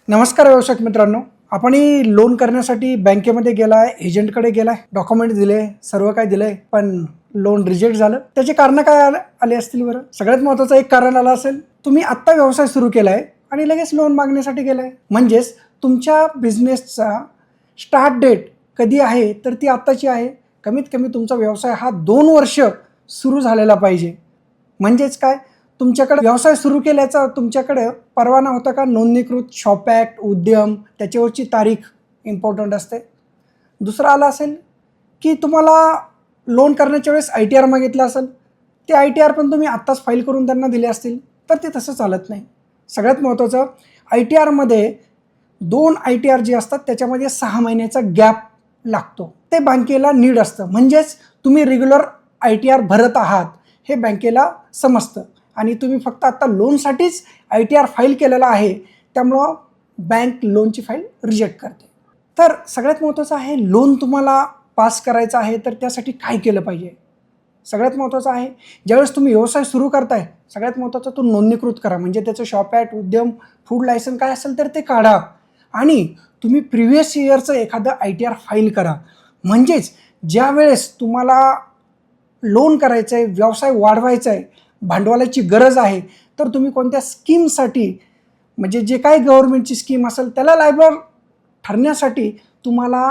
नमस्कार व्यावसायिक मित्रांनो, आपणही लोन करण्यासाठी बँकेमध्ये गेलाय, एजंटकडे गेलाय, डॉक्युमेंट दिले, सर्व काही दिलंय, पण लोन रिजेक्ट झालं. त्याचे कारण काय आले असतील बरं? सगळ्यात महत्त्वाचं एक कारण आलं असेल, तुम्ही आत्ता व्यवसाय सुरू केलाय आणि लगेच लोन मागण्यासाठी गेलाय. म्हणजेच तुमच्या बिझनेसचा स्टार्ट डेट कधी आहे तर ती आत्ताची आहे. कमीत कमी तुमचा व्यवसाय हा 2 वर्ष सुरू झालेला पाहिजे. म्हणजेच काय, तुमच्याकडे व्यवसाय सुरू केल्याचा तुमच्याकडे परवाना होता का? नोंदणीकृत शॉप ॲक्ट, उद्यम, त्याच्यावरची तारीख इम्पॉर्टंट असते. दुसरं आलं असेल की तुम्हाला लोन करण्याच्या वेळेस ITR मागितलं असेल, ते ITR पण तुम्ही आत्ताच फाईल करून त्यांना दिले असतील, तर ते तसं चालत नाही. सगळ्यात महत्त्वाचं, ITRमध्ये 2 ITR जे असतात त्याच्यामध्ये 6 महिन्याचा गॅप लागतो. ते बँकेला नीड असतं. म्हणजेच तुम्ही रेग्युलर ITR भरत आहात हे बँकेला समजतं आणि तुम्ही फक्त आता लोनसाठीच ITR फाईल केलेला आहे, त्यामुळं बँक लोनची फाईल रिजेक्ट करते. तर सगळ्यात महत्त्वाचं आहे, लोन तुम्हाला पास करायचं आहे तर त्यासाठी काय केलं पाहिजे? सगळ्यात महत्त्वाचं आहे, ज्यावेळेस तुम्ही व्यवसाय सुरू करताय, सगळ्यात महत्त्वाचं तो नोंदणीकृत करा. म्हणजे त्याचं शॉप ॲक्ट, उद्यम, फूड लायसन्स काय असेल तर ते काढा आणि तुम्ही प्रिव्हियस इयरचं एखादं ITR फाईल करा. म्हणजेच ज्यावेळेस तुम्हाला लोन करायचं आहे, व्यवसाय वाढवायचा आहे, भांडवलाची गरज आहे, तर तुम्ही कोणत्या स्कीमसाठी, म्हणजे जे काही गव्हर्नमेंटची स्कीम असेल त्याला लायबल ठरण्यासाठी तुम्हाला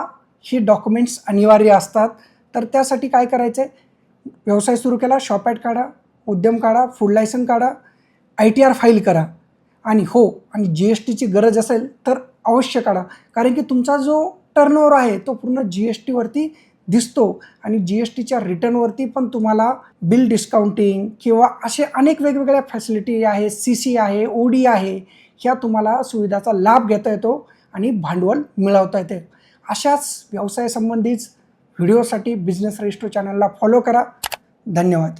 हे डॉक्युमेंट्स अनिवार्य असतात. तर त्यासाठी काय करायचं आहे, व्यवसाय सुरू केला, शॉप ॲक्ट काढा, उद्यम काढा, फूड लायसन्स काढा, ITR फाईल करा आणि आणि GSTची गरज असेल तर अवश्य काढा. कारण की तुमचा जो टर्नओव्हर आहे तो पूर्ण GSTवरती दिसतो आणि GSTच्या रिटर्नवरती पण तुम्हाला बिल डिस्काउंटिंग किंवा असे अनेक वेगवेगळ्या फॅसिलिटी आहे, CC आहे, OD आहे, ह्या तुम्हाला सुविधाचा लाभ घेता येतो आणि भांडवल मिळवता येते. अशाच व्यवसायासंबंधीच व्हिडिओसाठी बिझनेस रजिस्ट्रो चॅनलला फॉलो करा. धन्यवाद.